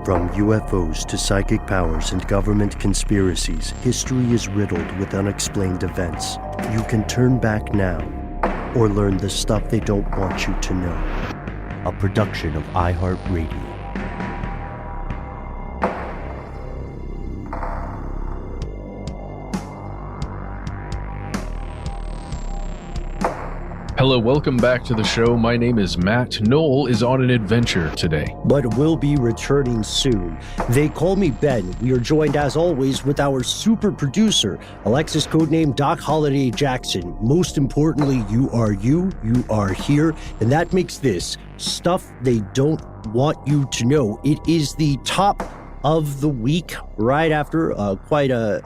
From UFOs to psychic powers and government conspiracies, history is riddled with unexplained events. You can turn back now or learn the stuff they don't want you to know. A production of iHeartRadio. Hello, welcome back to the show. My name is Matt. Noel is on an adventure today, but will be returning soon. They call me Ben. We are joined, as always, with our super producer, Alexis, codename Doc Holiday Jackson. Most importantly, you are here, and that makes this stuff they don't want you to know. It is the top of the week, right after quite a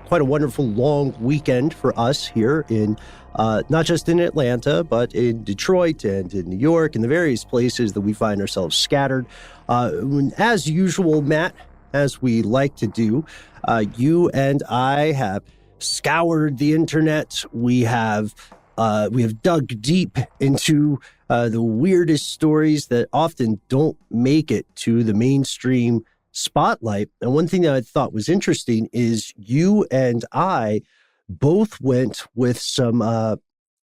wonderful long weekend for us here in not just in Atlanta, but in Detroit and in New York and the various places that we find ourselves scattered. As usual, Matt, as we like to do, you and I have scoured the internet. We have dug deep into the weirdest stories that often don't make it to the mainstream spotlight. And one thing that I thought was interesting is you and I both went with some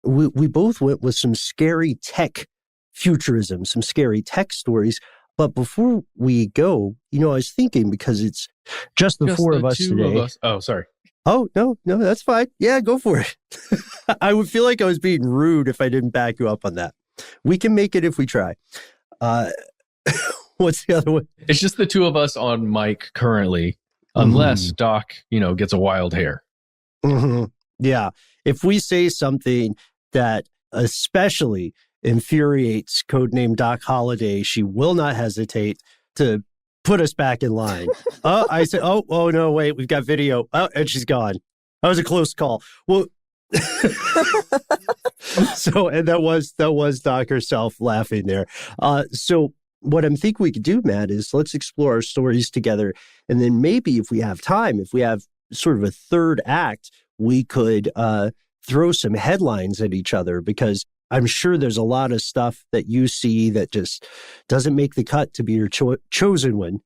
we both went with some scary tech futurism, some scary tech stories. But before we go, I was thinking, because it's just the four of us today. Oh, sorry. Oh, no, that's fine. Yeah, go for it. I would feel like I was being rude if I didn't back you up on that. We can make it if we try. What's the other one? It's just the two of us on mic currently, unless Doc, gets a wild hair. Mm-hmm. Yeah. If we say something that especially infuriates codename Doc Holiday, she will not hesitate to put us back in line. I said, oh no, wait, we've got video. Oh, and she's gone. That was a close call. Well, and that was Doc herself laughing there. So what I'm thinking we could do, Matt, is let's explore our stories together. And then maybe if we have time, if we have sort of a third act, we could throw some headlines at each other, because I'm sure there's a lot of stuff that you see that just doesn't make the cut to be your chosen one.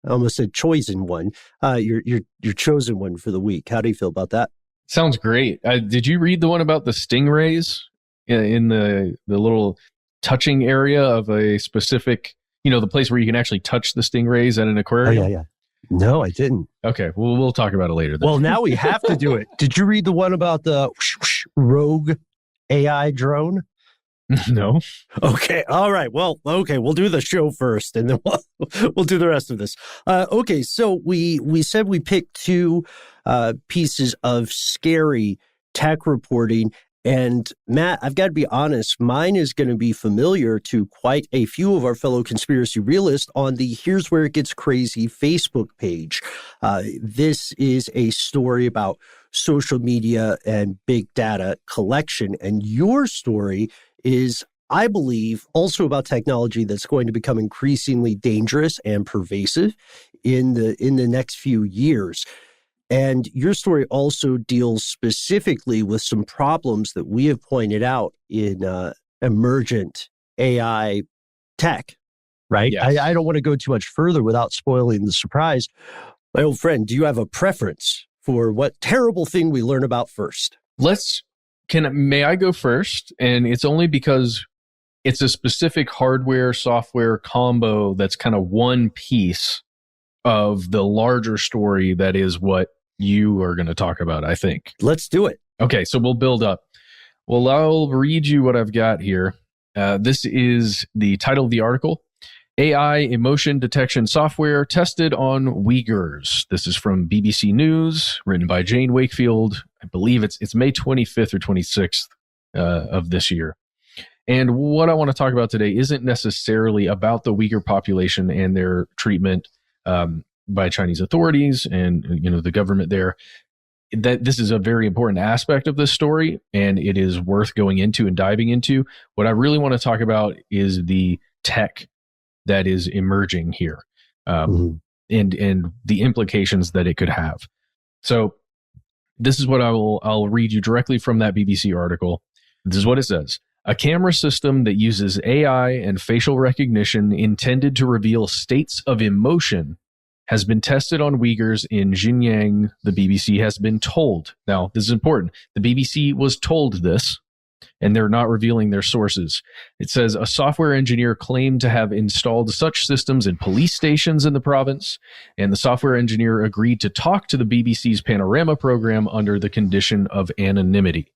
I almost said chosen one. Your chosen one for the week. How do you feel about that? Sounds great. Did you read the one about the stingrays in the little touching area of a specific, the place where you can actually touch the stingrays at an aquarium? Oh, yeah. No, I didn't. Okay, well, we'll talk about it later then. Well, now we have to do it. Did you read the one about the rogue AI drone? No. Okay, all right. Well, okay, we'll do the show first, and then we'll do the rest of this. Okay, so we said we picked two pieces of scary tech reporting. And Matt, I've got to be honest, mine is going to be familiar to quite a few of our fellow conspiracy realists on the Here's Where It Gets Crazy Facebook page. This is a story about social media and big data collection. And your story is, I believe, also about technology that's going to become increasingly dangerous and pervasive in the next few years. And your story also deals specifically with some problems that we have pointed out in emergent AI tech, right? Yes. I don't want to go too much further without spoiling the surprise. My old friend, do you have a preference for what terrible thing we learn about first? May I go first? And it's only because it's a specific hardware, software combo that's kind of one piece of the larger story that is what you are going to talk about, I think. Let's do it. Okay, so we'll build up. Well, I'll read you what I've got here. This is the title of the article: AI emotion detection software tested on Uyghurs. This is from BBC News, written by Jane Wakefield. I believe it's May 25th or 26th of this year. And what I want to talk about today isn't necessarily about the Uyghur population and their treatment by Chinese authorities and the government there. That this is a very important aspect of this story, and it is worth going into and diving into. What I really want to talk about is the tech that is emerging here, and the implications that it could have. So this is what I'll read you directly from that BBC article. This is what it says. A camera system that uses AI and facial recognition intended to reveal states of emotion has been tested on Uyghurs in Xinjiang, the BBC has been told. Now, this is important. The BBC was told this, and they're not revealing their sources. It says a software engineer claimed to have installed such systems in police stations in the province, and the software engineer agreed to talk to the BBC's Panorama program under the condition of anonymity.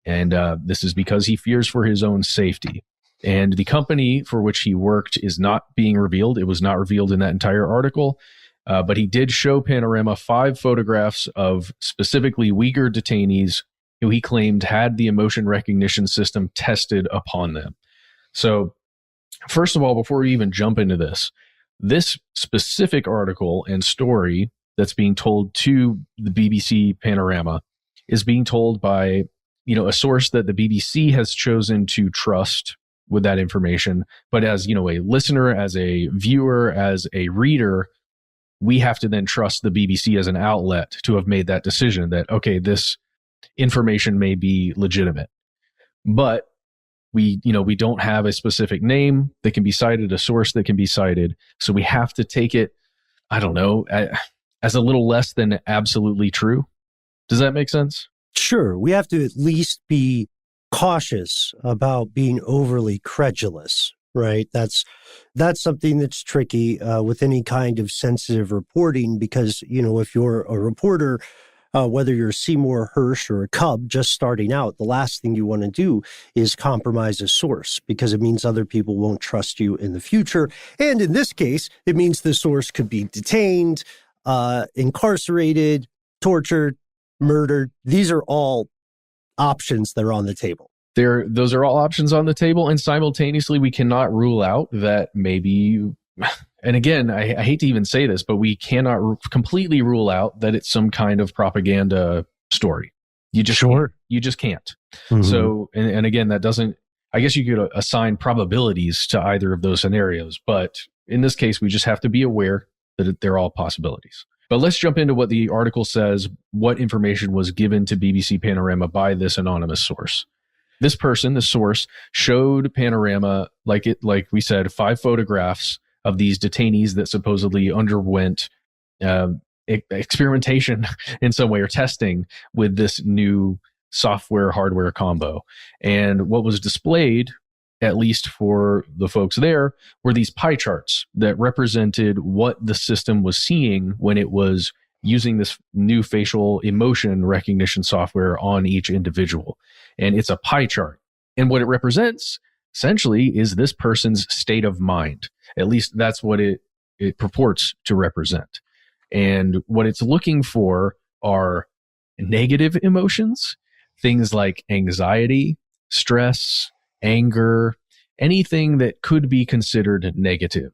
And this is because he fears for his own safety. And the company for which he worked is not being revealed. It was not revealed in that entire article. But he did show Panorama 5 photographs of specifically Uyghur detainees who he claimed had the emotion recognition system tested upon them. So, first of all, before we even jump into this specific article and story that's being told to the BBC Panorama is being told by, a source that the BBC has chosen to trust with that information. But as, a listener, as a viewer, as a reader, we have to then trust the BBC as an outlet to have made that decision that, okay, this information may be legitimate. But we don't have a specific name that can be cited, a source that can be cited. So we have to take it, as a little less than absolutely true. Does that make sense? Sure. We have to at least be cautious about being overly credulous, right? That's something that's tricky with any kind of sensitive reporting because, if you're a reporter, whether you're Seymour Hersh or a cub just starting out, the last thing you want to do is compromise a source because it means other people won't trust you in the future. And in this case, it means the source could be detained, incarcerated, tortured, murdered. These are all options that are on the table. Those are all options on the table. And simultaneously, we cannot rule out that maybe, and again, I hate to even say this, but we cannot completely rule out that it's some kind of propaganda story. You just can't. Mm-hmm. So, and again, that doesn't, I guess you could assign probabilities to either of those scenarios. But in this case, we just have to be aware that they're all possibilities. But let's jump into what the article says, what information was given to BBC Panorama by this anonymous source. This person, the source, showed Panorama, like we said, 5 photographs of these detainees that supposedly underwent experimentation in some way or testing with this new software-hardware combo. And what was displayed, at least for the folks there, were these pie charts that represented what the system was seeing when it was using this new facial emotion recognition software on each individual. And it's a pie chart. And what it represents, essentially, is this person's state of mind. At least that's what it purports to represent. And what it's looking for are negative emotions, things like anxiety, stress, anger, anything that could be considered negative.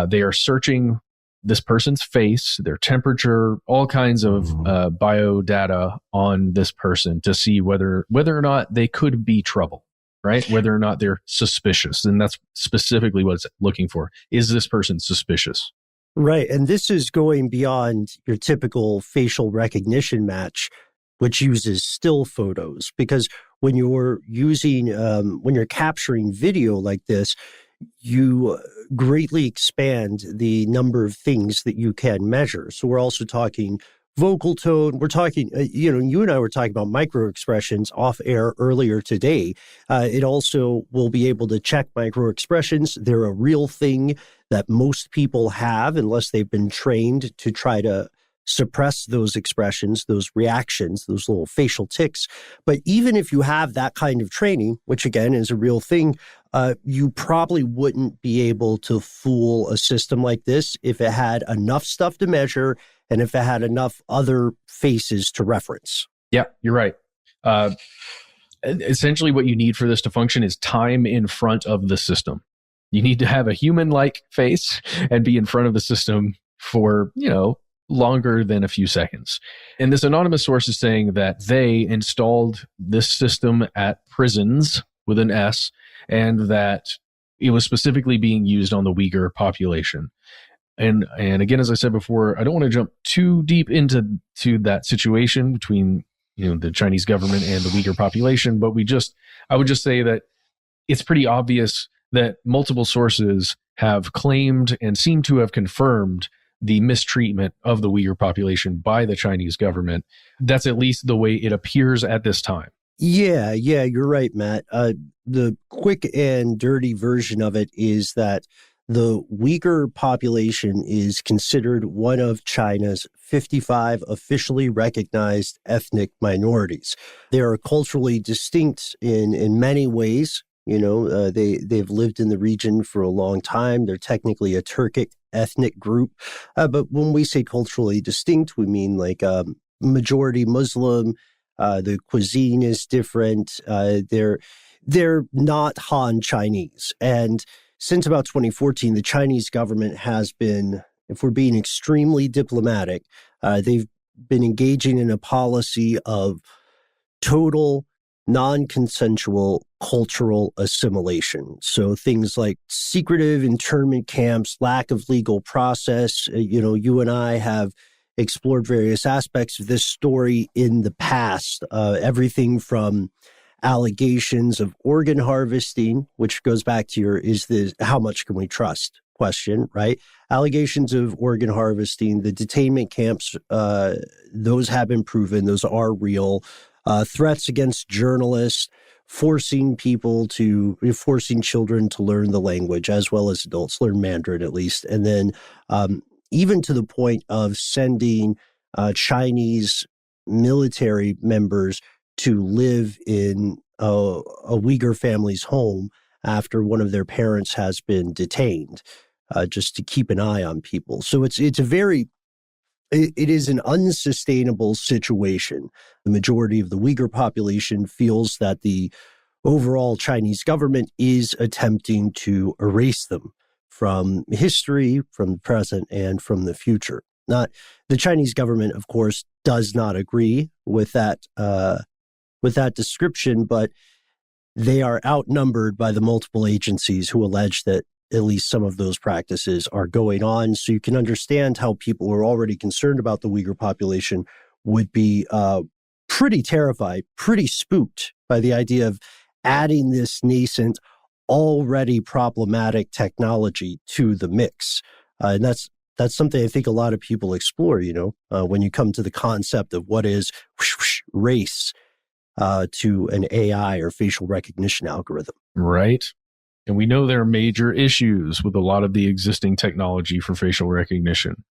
They are searching this person's face, their temperature, all kinds of bio data on this person to see whether or not they could be trouble, right? Whether or not they're suspicious. And that's specifically what it's looking for. Is this person suspicious? Right. And this is going beyond your typical facial recognition match, which uses still photos, because when you're when you're capturing video like this, you greatly expand the number of things that you can measure. So we're also talking vocal tone. We're talking, you and I were talking about micro expressions off air earlier today. It also will be able to check micro expressions. They're a real thing that most people have unless they've been trained to try to suppress those expressions, those reactions, those little facial tics. But even if you have that kind of training, which again is a real thing, you probably wouldn't be able to fool a system like this if it had enough stuff to measure and if it had enough other faces to reference. Yeah, you're right. Essentially what you need for this to function is time in front of the system. You need to have a human-like face and be in front of the system for, longer than a few seconds. And this anonymous source is saying that they installed this system at prisons with an S, and that it was specifically being used on the Uyghur population. And again, as I said before, I don't want to jump too deep into that situation between the Chinese government and the Uyghur population. But I would just say that it's pretty obvious that multiple sources have claimed and seem to have confirmed the mistreatment of the Uyghur population by the Chinese government. That's at least the way it appears at this time. Yeah, you're right, Matt. The quick and dirty version of it is that the Uyghur population is considered one of China's 55 officially recognized ethnic minorities. They are culturally distinct in many ways. They've lived in the region for a long time. They're technically a Turkic ethnic group. But when we say culturally distinct, we mean like majority Muslim. The cuisine is different. They're not Han Chinese. And since about 2014, the Chinese government has been, if we're being extremely diplomatic, they've been engaging in a policy of total non-consensual cultural assimilation. So things like secretive internment camps, lack of legal process. You and I have explored various aspects of this story in the past, everything from allegations of organ harvesting, which goes back to how much can we trust question, right? Allegations of organ harvesting, the detainment camps, those have been proven, those are real. Threats against journalists, forcing children to learn the language, as well as adults learn Mandarin at least. And then even to the point of sending Chinese military members to live in a Uyghur family's home after one of their parents has been detained, just to keep an eye on people. So it is an unsustainable situation. The majority of the Uyghur population feels that the overall Chinese government is attempting to erase them from history, from the present, and from the future. The Chinese government, of course, does not agree with that description, but they are outnumbered by the multiple agencies who allege that at least some of those practices are going on. So you can understand how people who are already concerned about the Uyghur population would be pretty terrified, pretty spooked by the idea of adding this nascent, already problematic technology to the mix. And that's something I think a lot of people explore, when you come to the concept of what is race to an AI or facial recognition algorithm. Right. And we know there are major issues with a lot of the existing technology for facial recognition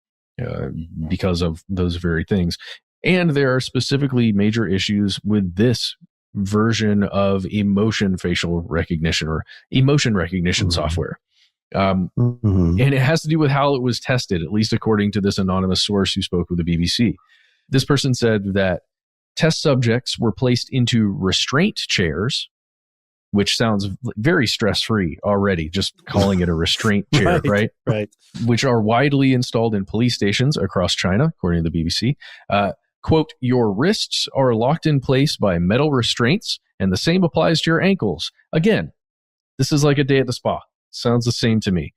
because of those very things. And there are specifically major issues with this version of emotion facial recognition or emotion recognition software. And it has to do with how it was tested, at least according to this anonymous source who spoke with the BBC. This person said that test subjects were placed into restraint chairs, which sounds very stress-free already, just calling it a restraint chair, right? Right. Which are widely installed in police stations across China, according to the BBC. Quote, your wrists are locked in place by metal restraints, and the same applies to your ankles. Again, this is like a day at the spa. Sounds the same to me.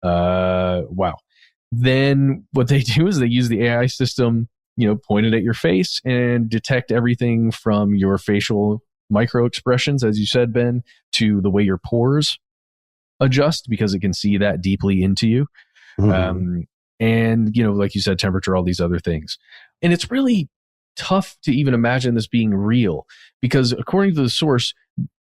Wow. Then what they do is they use the AI system, pointed at your face and detect everything from your facial micro expressions, as you said, Ben, to the way your pores adjust because it can see that deeply into you. And, like you said, temperature, all these other things. And it's really tough to even imagine this being real because according to the source,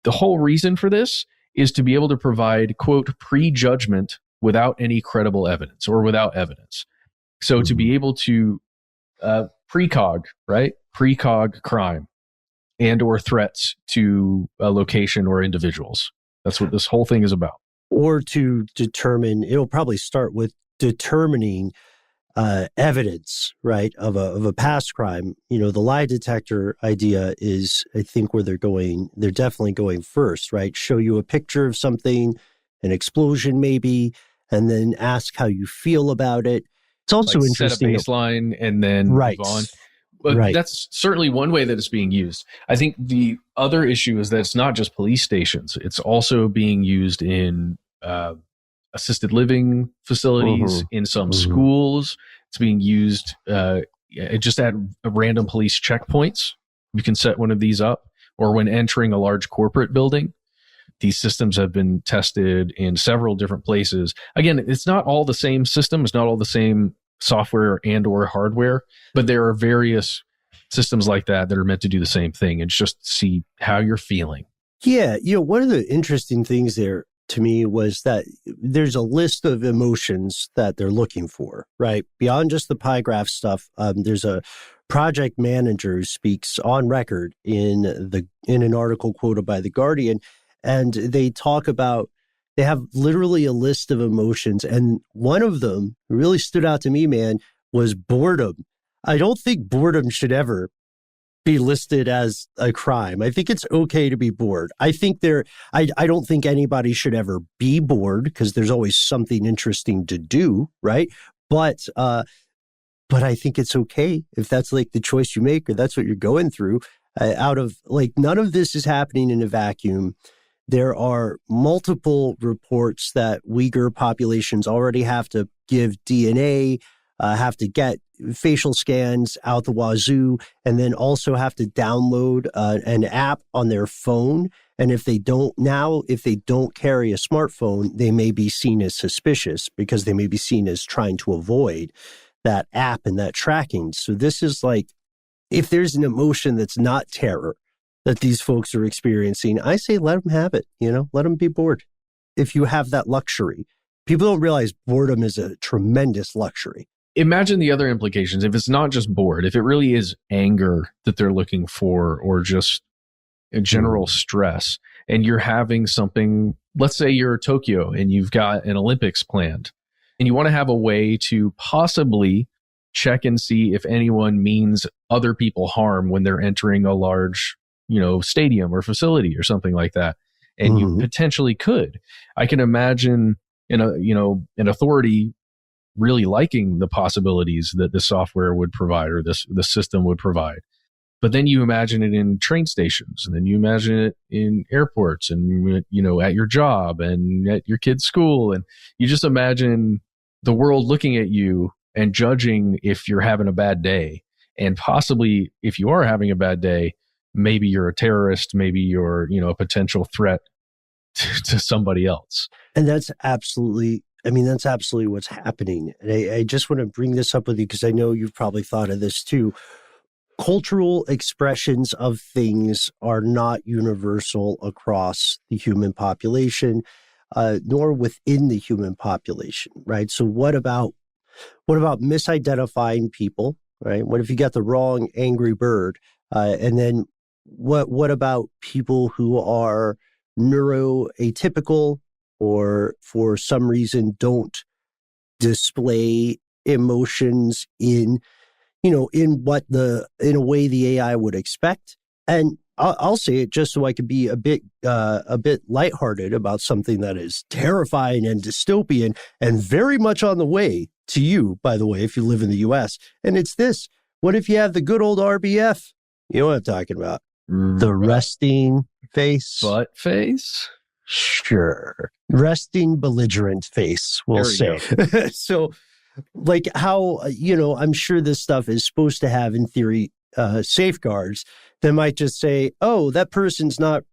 the whole reason for this is to be able to provide, quote, prejudgment without any credible evidence or without evidence. So to be able to precog crime and or threats to a location or individuals. That's what this whole thing is about. Or to determine, it'll probably start with determining evidence, right, of a past crime. The lie detector idea is, I think, where they're definitely going first, right? Show you a picture of something, an explosion maybe, and then ask how you feel about it. It's also interesting. Set a baseline and then move on. But that's certainly one way that it's being used. I think the other issue is that it's not just police stations. It's also being used in assisted living facilities, in some schools. It's being used just at random police checkpoints you can set one of these up, or when entering a large corporate building. These systems have been tested in several different places. Again, it's not all the same system. It's not all the same software and or hardware, but there are various systems like that are meant to do the same thing and just see how you're feeling. Yeah. One of the interesting things there to me was that there's a list of emotions that they're looking for, right? Beyond just the pie graph stuff, there's a project manager who speaks on record in an article quoted by The Guardian, and they talk about, they have literally a list of emotions, and one of them really stood out to me, man, was boredom. I don't think boredom should ever be listed as a crime. I think it's okay to be bored. I think I don't think anybody should ever be bored because there's always something interesting to do, right? But I think it's okay if that's like the choice you make or that's what you're going through. None of this is happening in a vacuum. There are multiple reports that Uyghur populations already have to give DNA, have to get facial scans out the wazoo, and then also have to download an app on their phone. And if they don't carry a smartphone, they may be seen as suspicious because they may be seen as trying to avoid that app and that tracking. So this is like, if there's an emotion that's not terror that these folks are experiencing, I say let them have it, let them be bored. If you have that luxury. People don't realize boredom is a tremendous luxury. Imagine the other implications. If it's not just bored, if it really is anger that they're looking for, or just a general stress, and you're having something, let's say you're Tokyo and you've got an Olympics planned, and you want to have a way to possibly check and see if anyone means other people harm when they're entering a large, stadium or facility or something like that. And you potentially could. I can imagine an authority really liking the possibilities that the software would provide or the system would provide. But then you imagine it in train stations, and then you imagine it in airports, and at your job and at your kid's school, and you just imagine the world looking at you and judging if you're having a bad day. And possibly if you are having a bad day, maybe you're a terrorist, maybe you're, a potential threat to somebody else. And that's absolutely what's happening. And I just want to bring this up with you because I know you've probably thought of this too. Cultural expressions of things are not universal across the human population, nor within the human population, right? So what about misidentifying people, right? What if you got the wrong angry bird? And then what about people who are neuroatypical or for some reason don't display emotions in a way the AI would expect? And I'll say it just so I could be a bit lighthearted about something that is terrifying and dystopian and very much on the way to you, by the way, if you live in the US. And it's this: what if you have the good old RBF? You know what I'm talking about? The resting face. Butt face? Sure. Resting belligerent face, we'll say. So, like how, I'm sure this stuff is supposed to have, in theory, safeguards that might just say, oh, that person's not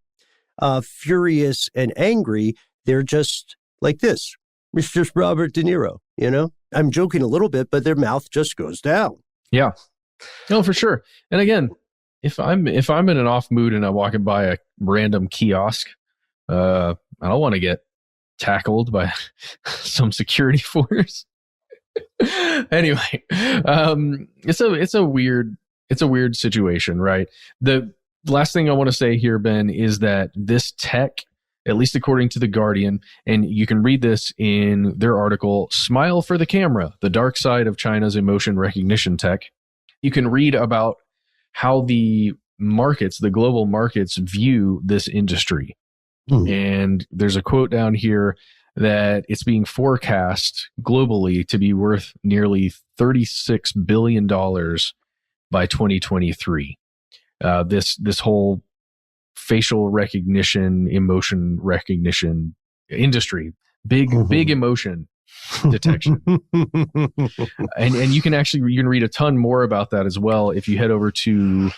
furious and angry. They're just like this. It's just Robert De Niro, I'm joking a little bit, but their mouth just goes down. Yeah. No, for sure. And again, if I'm in an off mood and I'm walking by a random kiosk, I don't want to get tackled by some security force. Anyway, it's a weird situation, right? The last thing I want to say here, Ben, is that this tech, at least according to The Guardian, and you can read this in their article, Smile for the Camera, the Dark Side of China's Emotion Recognition Tech. You can read about how the global markets view this industry. And there's a quote down here that it's being forecast globally to be worth nearly $36 billion by 2023. This whole facial recognition, emotion recognition industry, big emotion detection. and you can read a ton more about that as well if you head over to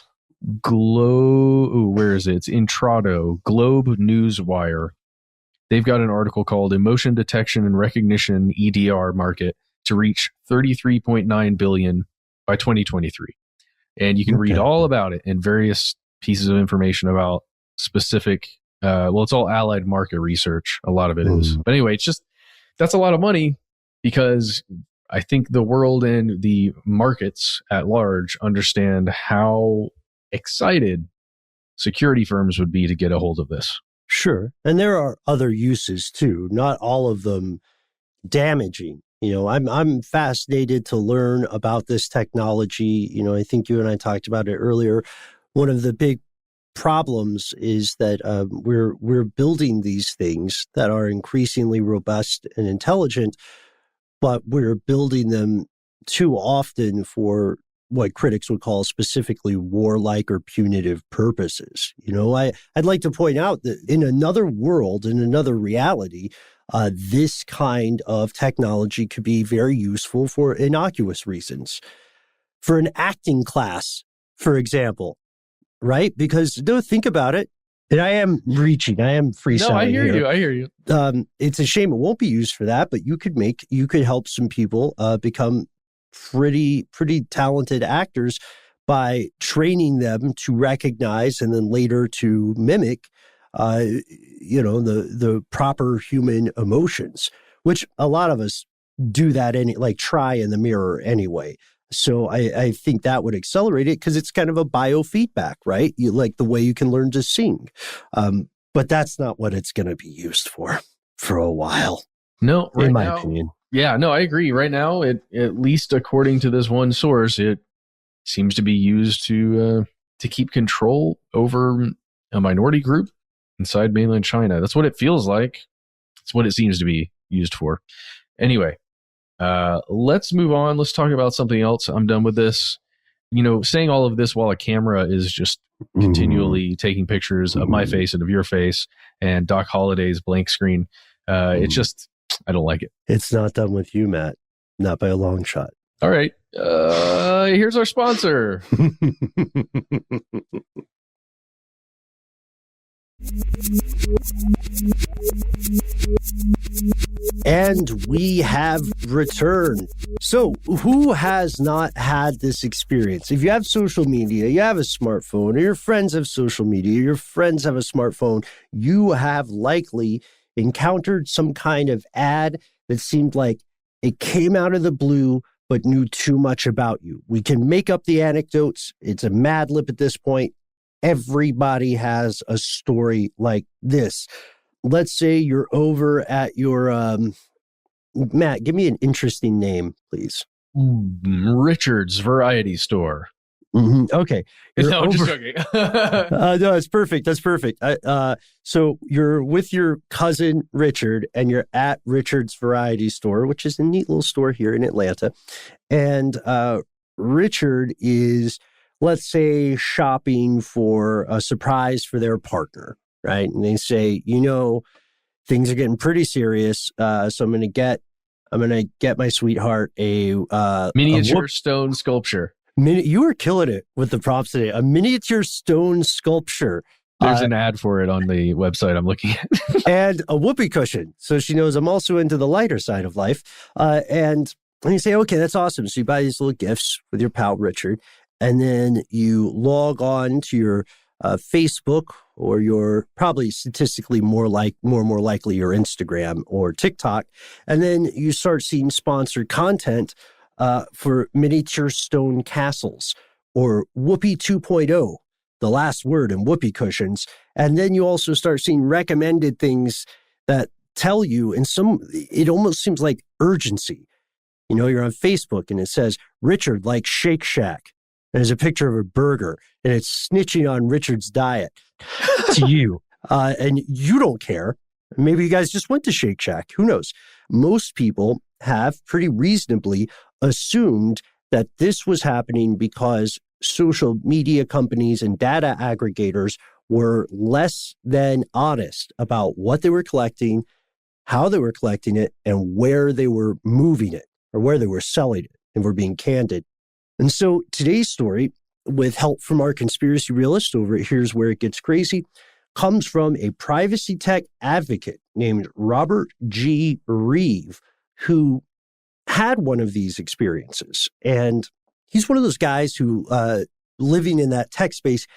Where is it? It's Intrado, Globe Newswire. They've got an article called Emotion Detection and Recognition EDR Market to reach $33.9 billion by 2023. And you can read all about it in various pieces of information about specific, it's all allied market research. A lot of it is. But anyway, that's a lot of money because I think the world and the markets at large understand how excited security firms would be to get a hold of this. Sure. And there are other uses too, not all of them damaging. I'm fascinated to learn about this technology. I think you and I talked about it earlier. One of the big problems is that we're building these things that are increasingly robust and intelligent, but we're building them too often for what critics would call specifically warlike or punitive purposes. I'd like to point out that in another world, in another reality, this kind of technology could be very useful for innocuous reasons. For an acting class, for example, right? Because think about it. And I am reaching, I am freestyling. No, I hear you. It's a shame it won't be used for that, but you could help some people become pretty talented actors by training them to recognize and then later to mimic the proper human emotions, which a lot of us do that try in the mirror anyway. So I think that would accelerate it because it's kind of a biofeedback, right? You like the way you can learn to sing. But that's not what it's going to be used for a while. No, in my opinion. Yeah, no, I agree. Right now, at least according to this one source, it seems to be used to keep control over a minority group inside mainland China. That's what it feels like. That's what it seems to be used for. Anyway, let's move on. Let's talk about something else. I'm done with this. Saying all of this while a camera is just continually taking pictures of my face and of your face and Doc Holliday's blank screen. It's just, I don't like it. It's not done with you, Matt. Not by a long shot. All right. Here's our sponsor. And we have returned. So who has not had this experience? If you have social media, you have a smartphone, or your friends have social media, your friends have a smartphone, you have likely encountered some kind of ad that seemed like it came out of the blue but knew too much about you. We can make up the anecdotes. It's a Mad Lib at this point. Everybody has a story like this. Let's say you're over at your, Matt, give me an interesting name, please. Richard's Variety Store. Mm-hmm. Okay. No, I'm just joking. No, it's perfect. That's perfect. So you're with your cousin, Richard, and you're at Richard's Variety Store, which is a neat little store here in Atlanta. And Richard is, let's say, shopping for a surprise for their partner, right? And they say, things are getting pretty serious. So I'm going to get my sweetheart a miniature stone sculpture. You were killing it with the props today. A miniature stone sculpture. There's an ad for it on the website I'm looking at. And a whoopee cushion. So she knows I'm also into the lighter side of life. And you say, okay, that's awesome. So you buy these little gifts with your pal, Richard. And then you log on to your Facebook, or your probably statistically more likely your Instagram or TikTok. And then you start seeing sponsored content for miniature stone castles or Whoopee 2.0, the last word in whoopee cushions. And then you also start seeing recommended things that tell you it almost seems like urgency. You're on Facebook and it says, Richard likes Shake Shack. And there's a picture of a burger and it's snitching on Richard's diet to you. And you don't care. Maybe you guys just went to Shake Shack. Who knows? Most people have pretty reasonably assumed that this was happening because social media companies and data aggregators were less than honest about what they were collecting, how they were collecting it, and where they were moving it or where they were selling it, and were being candid. And so today's story, with help from our conspiracy realist over at Here's Where It Gets Crazy, comes from a privacy tech advocate named Robert G. Reeve, who had one of these experiences. And he's one of those guys who, living in that tech space,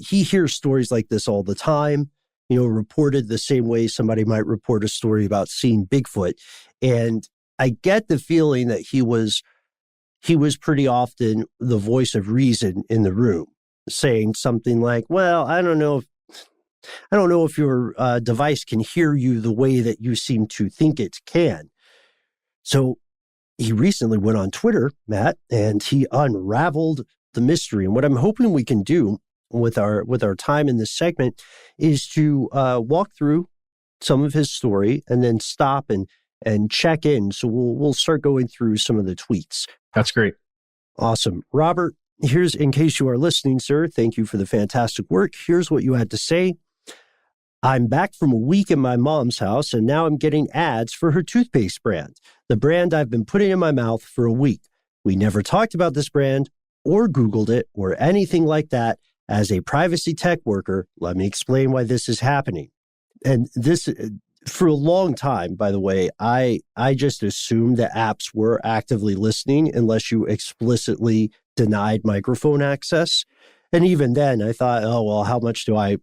he hears stories like this all the time, reported the same way somebody might report a story about seeing Bigfoot. And I get the feeling that he was pretty often the voice of reason in the room, saying something like, well, I don't know if your device can hear you the way that you seem to think it can. So he recently went on Twitter, Matt, and he unraveled the mystery. And what I'm hoping we can do with our time in this segment is to walk through some of his story and then stop and check in. So we'll start going through some of the tweets. That's great. Awesome. Robert, here's, in case you are listening, sir, thank you for the fantastic work. Here's what you had to say. I'm back from a week in my mom's house, and now I'm getting ads for her toothpaste brand, the brand I've been putting in my mouth for a week. We never talked about this brand or Googled it or anything like that. As a privacy tech worker, let me explain why this is happening. And this, for a long time, by the way, I just assumed that apps were actively listening unless you explicitly denied microphone access. And even then, I thought, oh, well, how much do I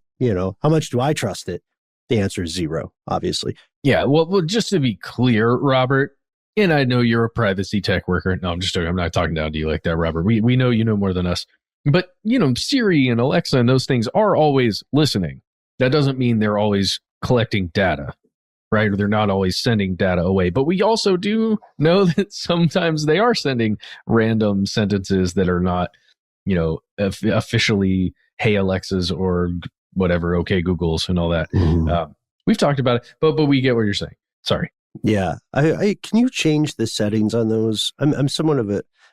trust it? The answer is zero, obviously. Yeah, well, just to be clear, Robert, and I know you're a privacy tech worker. No, I'm just joking. I'm not talking down to you like that, Robert. We know you know more than us. But, Siri and Alexa and those things are always listening. That doesn't mean they're always collecting data, right? Or they're not always sending data away. But we also do know that sometimes they are sending random sentences that are not, officially, hey, Alexas or whatever, okay, Googles and all that. Mm. We've talked about it, but we get what you're saying. Sorry. Yeah. Can you change the settings on those? I'm somewhat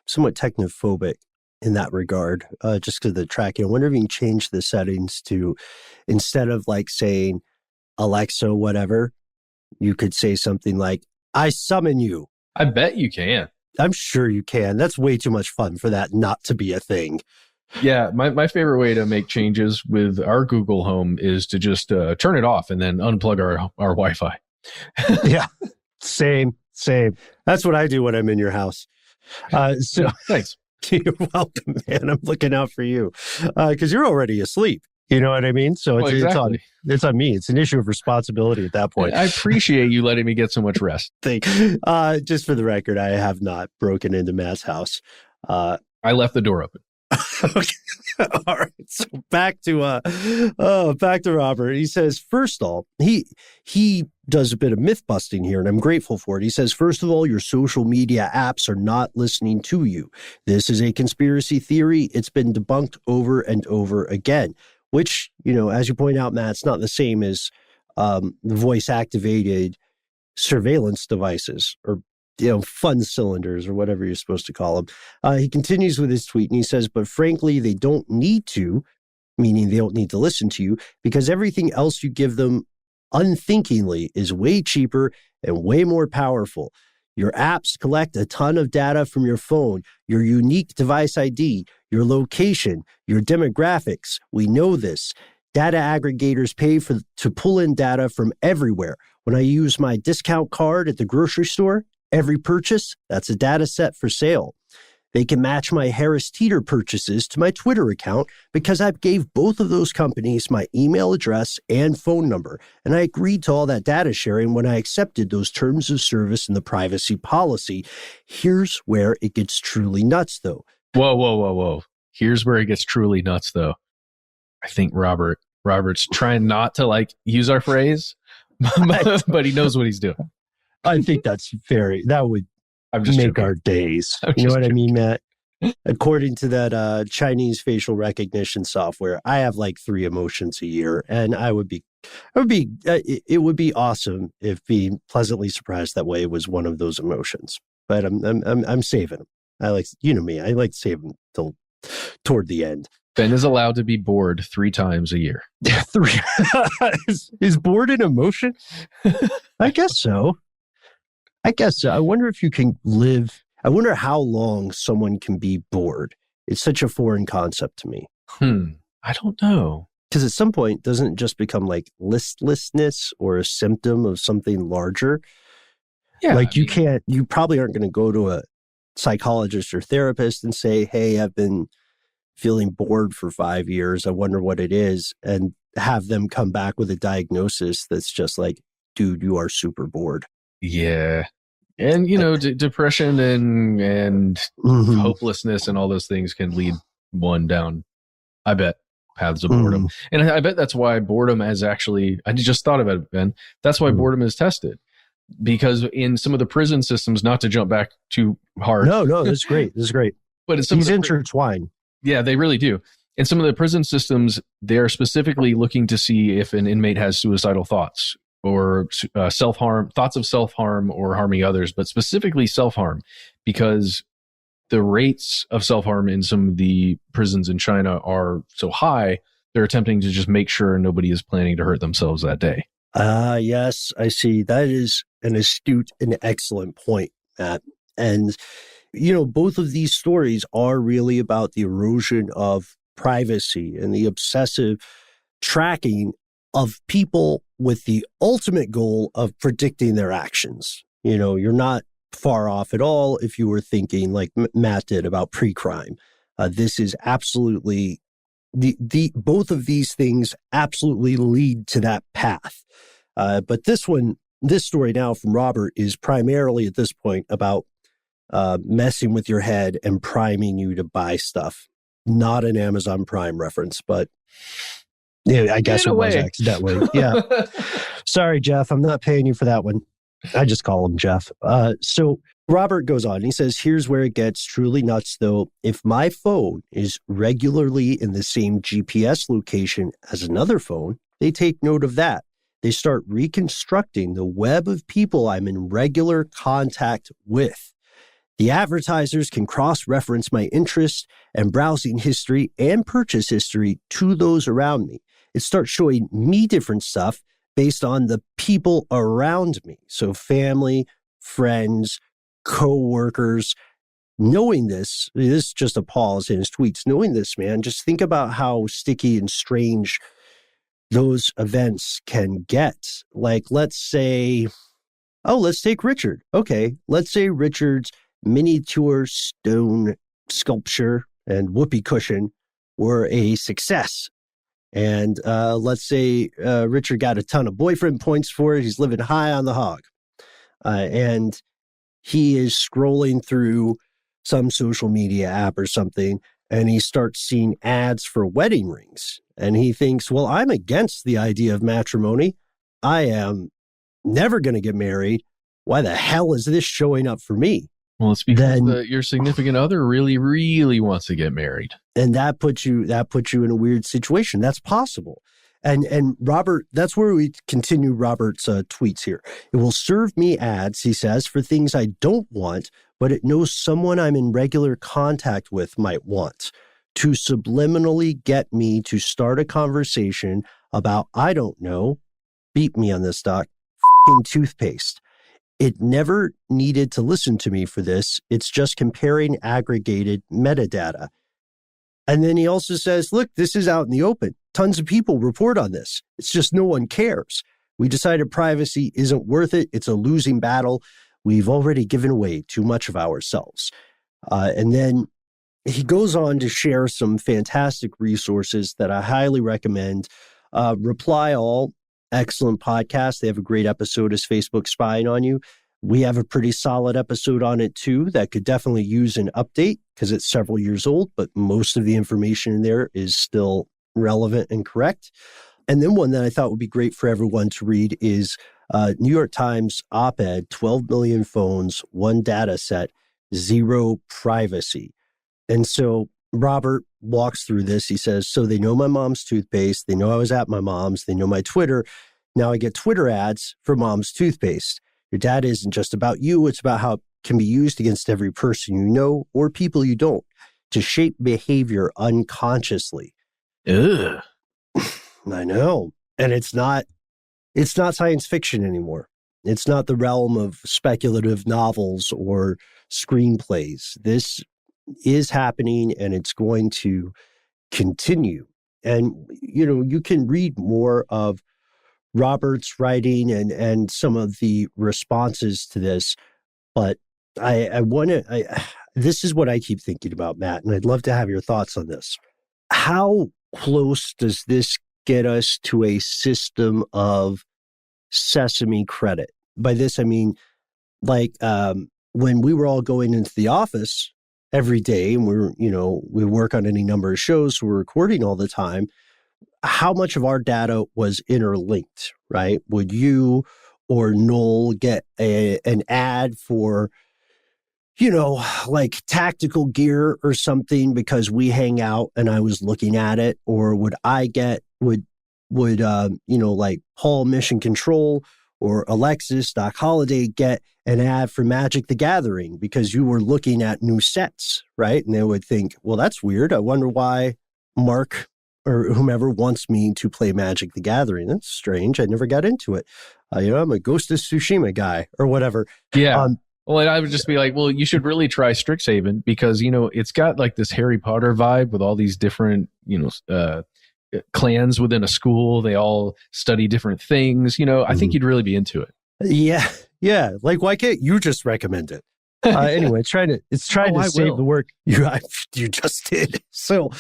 technophobic in that regard, just because of the tracking. I wonder if you can change the settings to, instead of like saying Alexa, whatever, you could say something like, I summon you. I bet you can. I'm sure you can. That's way too much fun for that not to be a thing. Yeah, my favorite way to make changes with our Google Home is to just turn it off and then unplug our Wi-Fi. Yeah, same. That's what I do when I'm in your house. So thanks. You're welcome, man. I'm looking out for you because you're already asleep. You know what I mean? So exactly. It's on me. It's an issue of responsibility at that point. I appreciate you letting me get so much rest. Just for the record, I have not broken into Matt's house. I left the door open. Okay. All right. So back to Robert. He says, first of all, he does a bit of myth busting here, and I'm grateful for it. He says, first of all, your social media apps are not listening to you. This is a conspiracy theory. It's been debunked over and over again, which, as you point out, Matt, it's not the same as the voice activated surveillance devices or fun cylinders or whatever you're supposed to call them. He continues with his tweet and he says, but frankly, they don't need to, meaning they don't need to listen to you because everything else you give them unthinkingly is way cheaper and way more powerful. Your apps collect a ton of data from your phone, your unique device ID, your location, your demographics. We know this. Data aggregators pay to pull in data from everywhere. When I use my discount card at the grocery store, every purchase, that's a data set for sale. They can match my Harris Teeter purchases to my Twitter account because I gave both of those companies my email address and phone number, and I agreed to all that data sharing when I accepted those terms of service in the privacy policy. Here's where it gets truly nuts, though. Whoa. Here's where it gets truly nuts, though. I think Robert's trying not to use our phrase, but he knows what he's doing. I think that would make our days. You know what I mean, Matt? According to that Chinese facial recognition software, I have 3 emotions a year, and it would be awesome if being pleasantly surprised that way was one of those emotions. But I'm saving them. I me. I like to save them till toward the end. Ben is allowed to be bored 3 times a year. 3 is bored an emotion? I guess so. I wonder if you can live. I wonder how long someone can be bored. It's such a foreign concept to me. I don't know. Because at some point, doesn't it just become like listlessness or a symptom of something larger? Yeah. Like you probably aren't going to go to a psychologist or therapist and say, hey, I've been feeling bored for 5 years. I wonder what it is. And have them come back with a diagnosis that's just like, dude, you are super bored. Yeah. And, you know, depression and hopelessness and all those things can lead one down, I bet, paths of boredom. And I bet that's why boredom is actually, I just thought about it, Ben. That's why boredom is tested. Because in some of the prison systems, not to jump back too hard. No, this is great. This is great. But it's some these intertwine. Yeah, they really do. In some of the prison systems, they're specifically looking to see if an inmate has suicidal thoughts or self-harm, thoughts of self-harm or harming others, but specifically self-harm, because the rates of self-harm in some of the prisons in China are so high, they're attempting to just make sure nobody is planning to hurt themselves that day. Yes, I see. That is an astute and excellent point, Matt. And, you know, both of these stories are really about the erosion of privacy and the obsessive tracking of people with the ultimate goal of predicting their actions. You know, you're not far off at all if you were thinking like Matt did about pre-crime. This is absolutely both of these things absolutely lead to that path. But this story now from Robert is primarily at this point about messing with your head and priming you to buy stuff. Not an Amazon Prime reference, but yeah, I guess it was accidentally. Yeah. Sorry, Jeff. I'm not paying you for that one. I just call him Jeff. So Robert goes on. He says, here's where it gets truly nuts, though. If my phone is regularly in the same GPS location as another phone, they take note of that. They start reconstructing the web of people I'm in regular contact with. The advertisers can cross-reference my interests and browsing history and purchase history to those around me. It starts showing me different stuff based on the people around me. So family, friends, co-workers. Knowing this is just a pause in his tweets. Knowing this, man, just think about how sticky and strange those events can get. Like, let's say, let's take Richard. Okay, let's say Richard's miniature stone sculpture and whoopee cushion were a success. And let's say Richard got a ton of boyfriend points for it. He's living high on the hog. And he is scrolling through some social media app or something, and he starts seeing ads for wedding rings. And he thinks, well, I'm against the idea of matrimony. I am never going to get married. Why the hell is this showing up for me? Well, it's because your significant other really, really wants to get married. And that puts you in a weird situation. That's possible. And Robert, that's where we continue Robert's tweets here. It will serve me ads, he says, for things I don't want, but it knows someone I'm in regular contact with might want, to subliminally get me to start a conversation about, I don't know, beat me on this, doc, f***ing toothpaste. It never needed to listen to me for this. It's just comparing aggregated metadata. And then he also says, look, this is out in the open. Tons of people report on this. It's just no one cares. We decided privacy isn't worth it. It's a losing battle. We've already given away too much of ourselves. And then he goes on to share some fantastic resources that I highly recommend. Reply All, excellent podcast. They have a great episode, Is Facebook Spying on You? We have a pretty solid episode on it too that could definitely use an update because it's several years old, but most of the information in there is still relevant and correct. And then one that I thought would be great for everyone to read is New York Times op-ed, 12 million phones, one data set, zero privacy. And so Robert walks through this. He says, so they know my mom's toothpaste. They know I was at my mom's. They know my Twitter. Now I get Twitter ads for mom's toothpaste. Your data isn't just about you. It's about how it can be used against every person you know or people you don't to shape behavior unconsciously. Ugh. I know. And it's not science fiction anymore. It's not the realm of speculative novels or screenplays. This is happening, and it's going to continue. And, you can read more of Robert's writing and some of the responses to this, but this is what I keep thinking about, Matt, and I'd love to have your thoughts on this. How close does this get us to a system of sesame credit? By this, I mean, like, when we were all going into the office every day and we work on any number of shows, so we're recording all the time, how much of our data was interlinked, right? Would you or Noel get an ad for, like tactical gear or something because we hang out and I was looking at it? Or would like Paul Mission Control or Alexis Doc Holliday get an ad for Magic the Gathering because you were looking at new sets, right? And they would think, well, that's weird. I wonder why Mark or whomever wants me to play Magic the Gathering. That's strange. I never got into it. I'm a Ghost of Tsushima guy or whatever. Yeah. Well, and I would just be like, well, you should really try Strixhaven because, it's got like this Harry Potter vibe with all these different, clans within a school. They all study different things. I think you'd really be into it. Yeah. Yeah. Like, why can't you just recommend it? Anyway, it's trying to save the work you just did. So,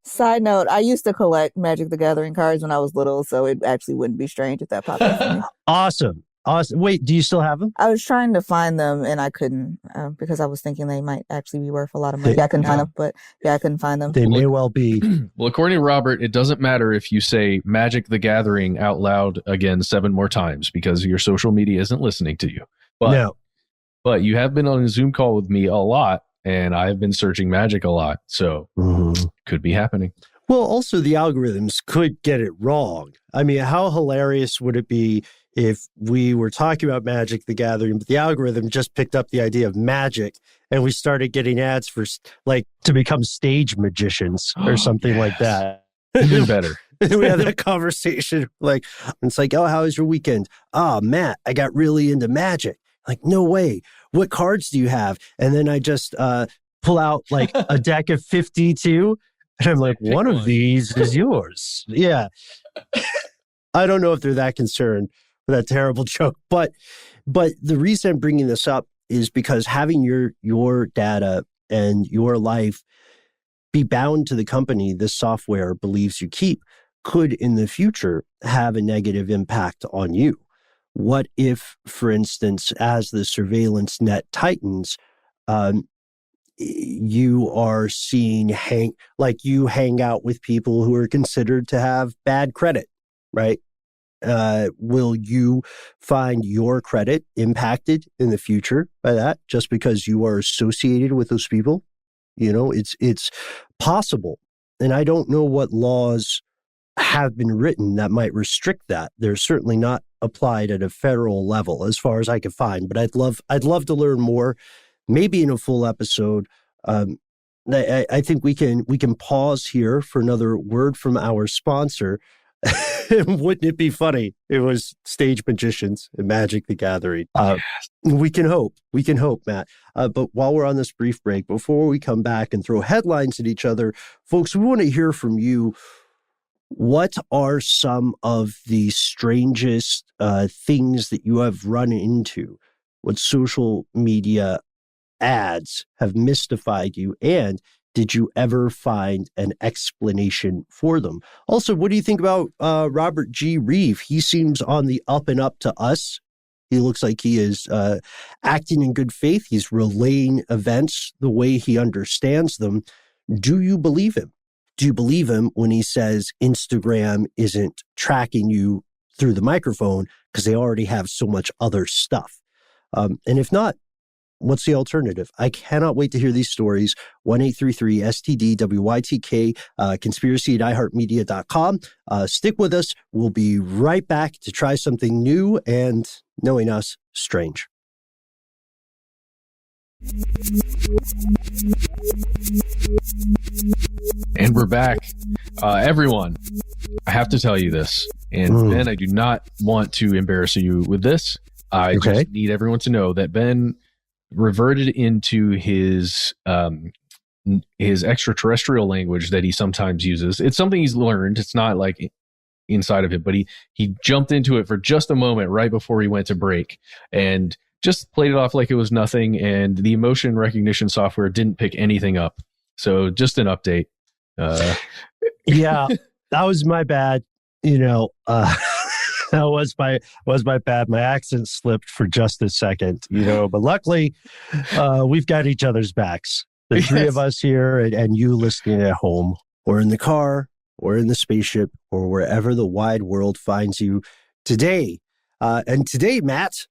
side note, I used to collect Magic the Gathering cards when I was little, so it actually wouldn't be strange if that popped up for me. Awesome. Wait, do you still have them? I was trying to find them and I couldn't because I was thinking they might actually be worth a lot of money. I couldn't find them, but I couldn't find them. They may well be. Well, according to Robert, it doesn't matter if you say Magic the Gathering out loud again 7 more times because your social media isn't listening to you. But you have been on a Zoom call with me a lot, and I've been searching Magic a lot, so could be happening. Well, also the algorithms could get it wrong. I mean, how hilarious would it be if we were talking about Magic the Gathering, but the algorithm just picked up the idea of magic, and we started getting ads for, like, to become stage magicians or something like that. Even better. We had that conversation, like, it's like, oh, how was your weekend? Oh, Matt, I got really into magic. Like, no way. What cards do you have? And then I just pull out like a deck of 52. And I'm like, one of these is yours. Yeah. I don't know if they're that concerned with that terrible joke. But the reason I'm bringing this up is because having your data and your life be bound to the company this software believes you keep could in the future have a negative impact on you. What if, for instance, as the surveillance net tightens, you are seeing you hang out with people who are considered to have bad credit, right? Will you find your credit impacted in the future by that just because you are associated with those people? It's possible. And I don't know what laws have been written that might restrict that. They're certainly not applied at a federal level as far as I can find, but I'd love to learn more, maybe in a full episode. I think we can pause here for another word from our sponsor. Wouldn't it be funny? It was stage magicians and Magic the Gathering. We can hope, Matt. But while we're on this brief break, before we come back and throw headlines at each other, folks, we want to hear from you. What are some of the strangest things that you have run into? What social media ads have mystified you? And did you ever find an explanation for them? Also, what do you think about Robert G. Reeve? He seems on the up and up to us. He looks like he is acting in good faith. He's relaying events the way he understands them. Do you believe him? Do you believe him when he says Instagram isn't tracking you through the microphone because they already have so much other stuff? And if not, what's the alternative? I cannot wait to hear these stories. 1-833-STDWYTK, conspiracy at iHeartRadio.com. Stick with us. We'll be right back to try something new and, knowing us, strange. And we're back. Everyone, I have to tell you this. And Ben, I do not want to embarrass you with this. I just need everyone to know that Ben reverted into his his extraterrestrial language that he sometimes uses. It's something he's learned. It's not like inside of him, but he jumped into it for just a moment right before he went to break and just played it off like it was nothing. And the emotion recognition software didn't pick anything up. So just an update. Yeah, that was my bad. That was my bad. My accent slipped for just a second, but luckily we've got each other's backs. The three of us here and you listening at home or in the car or in the spaceship or wherever the wide world finds you today. And today, Matt,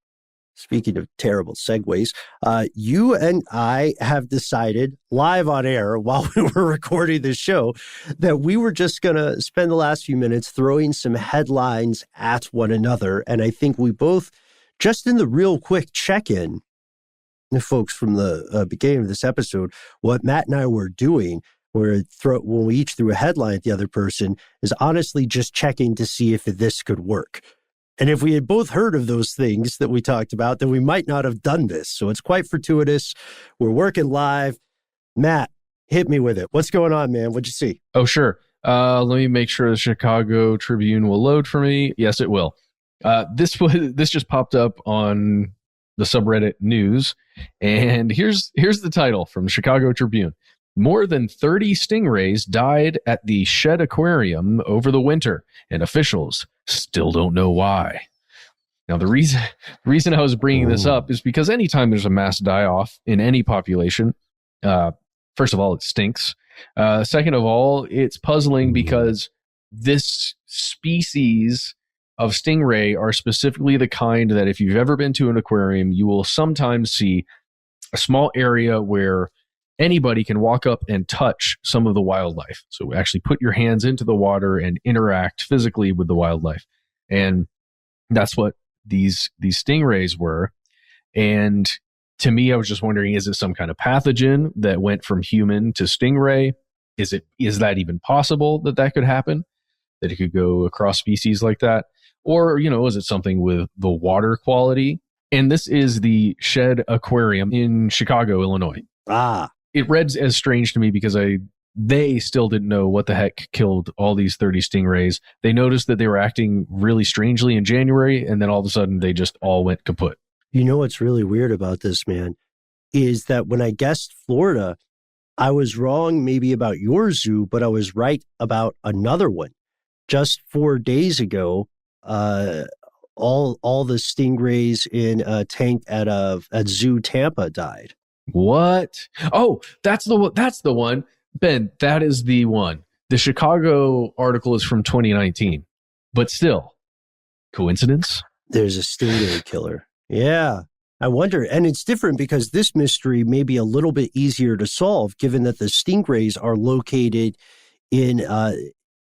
speaking of terrible segues, you and I have decided live on air while we were recording this show that we were just going to spend the last few minutes throwing some headlines at one another. And I think we both, just in the real quick check-in, folks, from the beginning of this episode, what Matt and I were doing, when we each threw a headline at the other person, is honestly just checking to see if this could work. And if we had both heard of those things that we talked about, then we might not have done this. So it's quite fortuitous. We're working live. Matt, hit me with it. What's going on, man? What'd you see? Oh, sure. Let me make sure the Chicago Tribune will load for me. Yes, it will. This just popped up on the subreddit news. And here's the title from the Chicago Tribune. More than 30 stingrays died at the Shed Aquarium over the winter, and officials still don't know why. Now, the reason I was bringing this up is because anytime there's a mass die-off in any population, first of all, it stinks. Second of all, it's puzzling because this species of stingray are specifically the kind that if you've ever been to an aquarium, you will sometimes see a small area where anybody can walk up and touch some of the wildlife. So actually put your hands into the water and interact physically with the wildlife. And that's what these stingrays were. And to me, I was just wondering, is it some kind of pathogen that went from human to stingray? Is that even possible that could happen? That it could go across species like that? Or, is it something with the water quality? And this is the Shed Aquarium in Chicago, Illinois. It read as strange to me because they still didn't know what the heck killed all these 30 stingrays. They noticed that they were acting really strangely in January, and then all of a sudden they just all went kaput. You know what's really weird about this, man, is that when I guessed Florida, I was wrong maybe about your zoo, but I was right about another one. Just 4 days ago, all the stingrays in a tank at Zoo Tampa died. What? Oh, that's the one. Ben, that is the one. The Chicago article is from 2019, but still, coincidence? There's a stingray killer. Yeah, I wonder. And it's different because this mystery may be a little bit easier to solve, given that the stingrays are located in a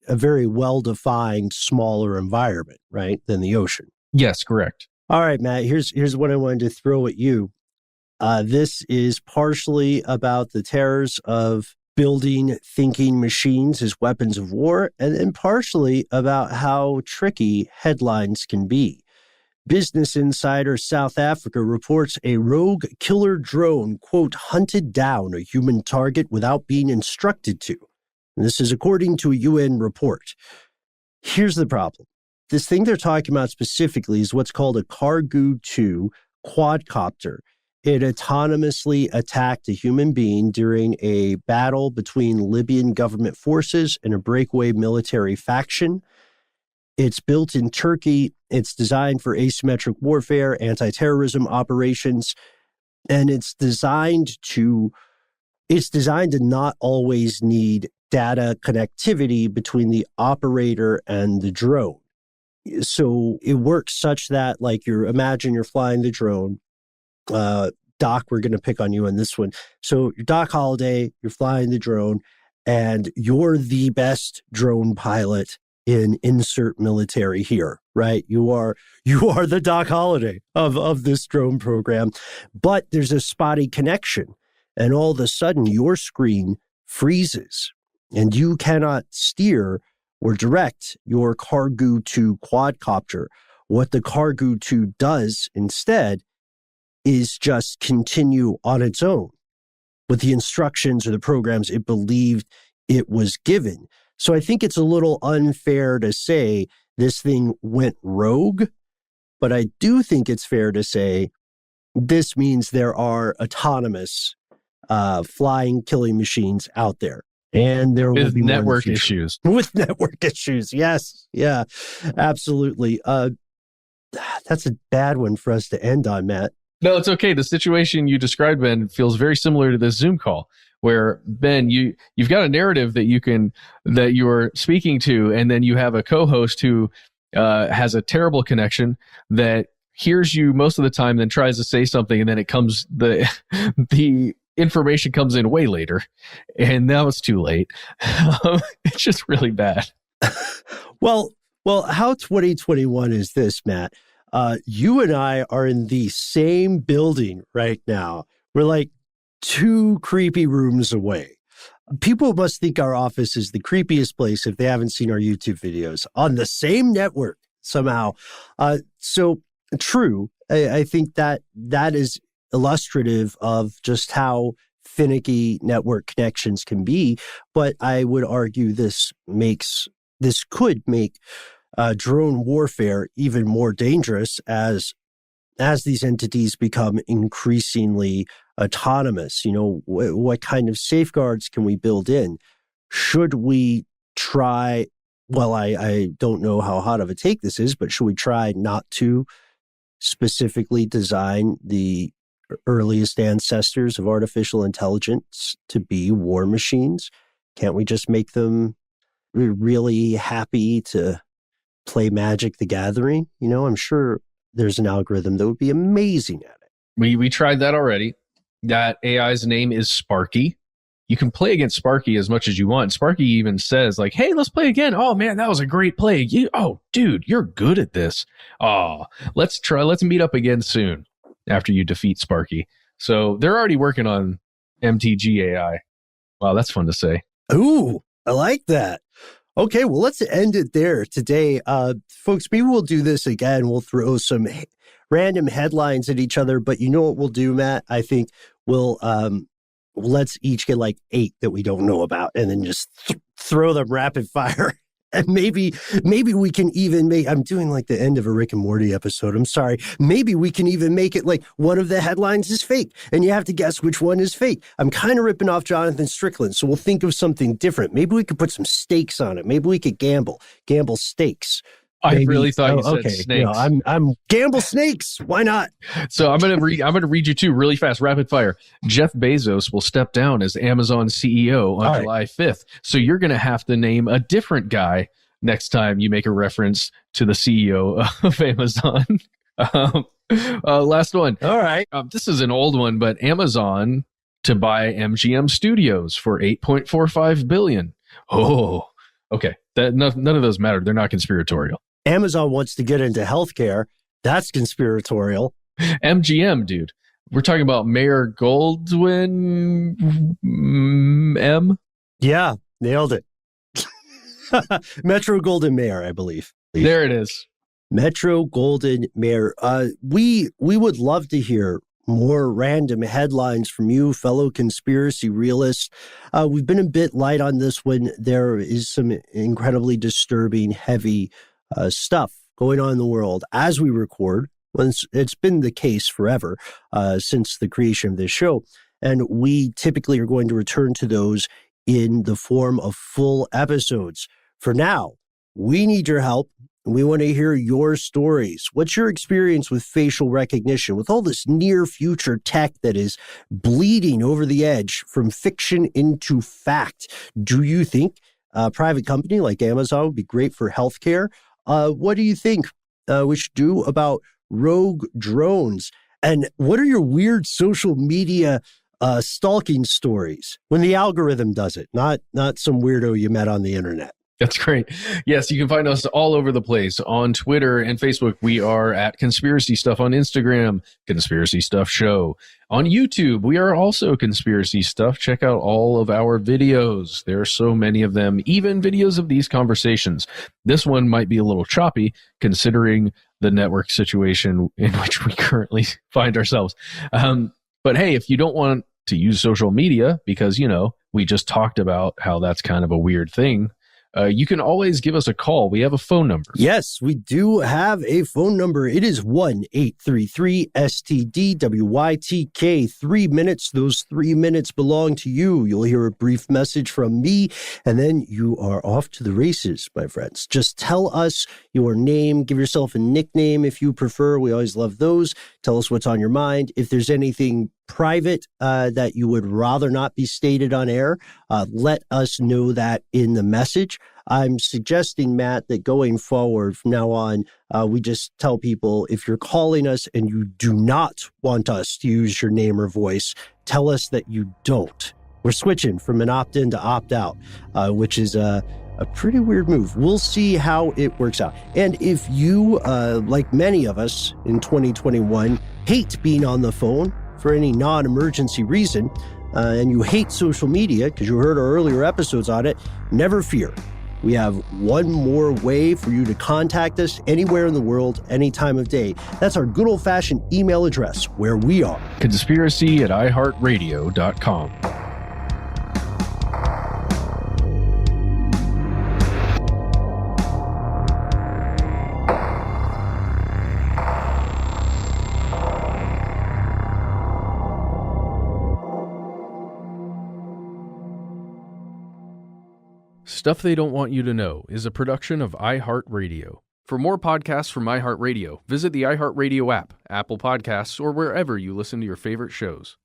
very well-defined, smaller environment, right, than the ocean. Yes, correct. All right, Matt, here's what I wanted to throw at you. This is partially about the terrors of building thinking machines as weapons of war, and then partially about how tricky headlines can be. Business Insider South Africa reports a rogue killer drone, quote, hunted down a human target without being instructed to. And this is according to a UN report. Here's the problem. This thing they're talking about specifically is what's called a Cargo-2 quadcopter. It autonomously attacked a human being during a battle between Libyan government forces and a breakaway military faction. It's built in Turkey. It's designed for asymmetric warfare, anti-terrorism operations, and it's designed to not always need data connectivity between the operator and the drone. So it works such that, like, imagine you're flying the drone. Doc, we're going to pick on you on this one. So you're Doc Holliday, you're flying the drone, and you're the best drone pilot in insert military here, right? You are the Doc Holliday of this drone program, but there's a spotty connection, and all of a sudden your screen freezes, and you cannot steer or direct your Cargo-2 quadcopter. What the Cargo-2 does instead is just continue on its own. with the instructions or the programs it believed it was given. So I think it's a little unfair to say this thing went rogue, but I do think it's fair to say this means there are autonomous flying killing machines out there. And there will be network issues. With network issues, yes. Yeah, absolutely. That's a bad one for us to end on, Matt. No, it's okay. The situation you described, Ben, feels very similar to this Zoom call where, Ben, you've got a narrative that you're speaking to, and then you have a co-host who has a terrible connection that hears you most of the time, then tries to say something, and then it comes the information comes in way later, and now it's too late. It's just really bad. Well, how 2021 is this, Matt? You and I are in the same building right now. We're like 2 creepy rooms away. People must think our office is the creepiest place if they haven't seen our YouTube videos on the same network somehow. So true. I think that is illustrative of just how finicky network connections can be. But I would argue this could make drone warfare even more dangerous as these entities become increasingly autonomous. You know, what kind of safeguards can we build in? Should we try, well, I don't know how hot of a take this is, but should we try not to specifically design the earliest ancestors of artificial intelligence to be war machines? Can't we just make them really happy to play Magic the Gathering? You know, I'm sure there's an algorithm that would be amazing at it. We tried that already. That AI's name is Sparky. You can play against Sparky as much as you want. Sparky even says, like, hey, let's play again. Oh, man, that was a great play. Oh, dude, you're good at this. Oh, let's meet up again soon after you defeat Sparky. So they're already working on MTG AI. Wow, that's fun to say. Ooh, I like that. Okay, well, let's end it there today. Folks, maybe we'll do this again. We'll throw some random headlines at each other, but you know what we'll do, Matt? I think we'll let's each get like 8 that we don't know about, and then just throw them rapid fire. And maybe we can even make, I'm doing like the end of a Rick and Morty episode. I'm sorry. Maybe we can even make it like one of the headlines is fake, and you have to guess which one is fake. I'm kind of ripping off Jonathan Strickland, so we'll think of something different. Maybe we could put some stakes on it. Maybe we could gamble stakes. I really thought you said snakes. You know, I'm gamble snakes. Why not? So I'm gonna read you 2 really fast, rapid fire. Jeff Bezos will step down as Amazon CEO on July 5th. So you're gonna have to name a different guy next time you make a reference to the CEO of Amazon. Last one. All right. This is an old one, but Amazon to buy MGM Studios for $8.45 billion. Oh, okay. None of those matter. They're not conspiratorial. Amazon wants to get into healthcare. That's conspiratorial. MGM, dude. We're talking about Mayor Goldwyn M. Yeah, nailed it. Metro Golden Mayor, I believe. There it is. Metro Golden Mayor. We would love to hear more random headlines from you, fellow conspiracy realists. We've been a bit light on this one. There is some incredibly disturbing, heavy stuff going on in the world as we record. It's been the case forever since the creation of this show. And we typically are going to return to those in the form of full episodes. For now, we need your help. We want to hear your stories. What's your experience with facial recognition, with all this near future tech that is bleeding over the edge from fiction into fact? Do you think a private company like Amazon would be great for healthcare? What do you think we should do about rogue drones? And what are your weird social media stalking stories when the algorithm does it, not some weirdo you met on the internet? That's great. Yes, you can find us all over the place on Twitter and Facebook. We are at Conspiracy Stuff. On Instagram, Conspiracy Stuff Show. On YouTube, we are also Conspiracy Stuff. Check out all of our videos. There are so many of them, even videos of these conversations. This one might be a little choppy considering the network situation in which we currently find ourselves. But hey, if you don't want to use social media because, we just talked about how that's kind of a weird thing, you can always give us a call. We have a phone number. Yes, we do have a phone number. It is 1-833-STDWYTK. 3 minutes. Those 3 minutes belong to you. You'll hear a brief message from me, and then you are off to the races, my friends. Just tell us your name. Give yourself a nickname if you prefer. We always love those. Tell us what's on your mind. If there's anything private that you would rather not be stated on air, let us know that in the message. I'm suggesting, Matt, that going forward from now on, we just tell people if you're calling us and you do not want us to use your name or voice, tell us that you don't. We're switching from an opt-in to opt-out, which is a pretty weird move. We'll see how it works out. And if you, like many of us in 2021, hate being on the phone for any non-emergency reason, and you hate social media because you heard our earlier episodes on it, never fear. We have one more way for you to contact us anywhere in the world, any time of day. That's our good old-fashioned email address, where we are. conspiracy@iHeartRadio.com. Stuff They Don't Want You to Know is a production of iHeartRadio. For more podcasts from iHeartRadio, visit the iHeartRadio app, Apple Podcasts, or wherever you listen to your favorite shows.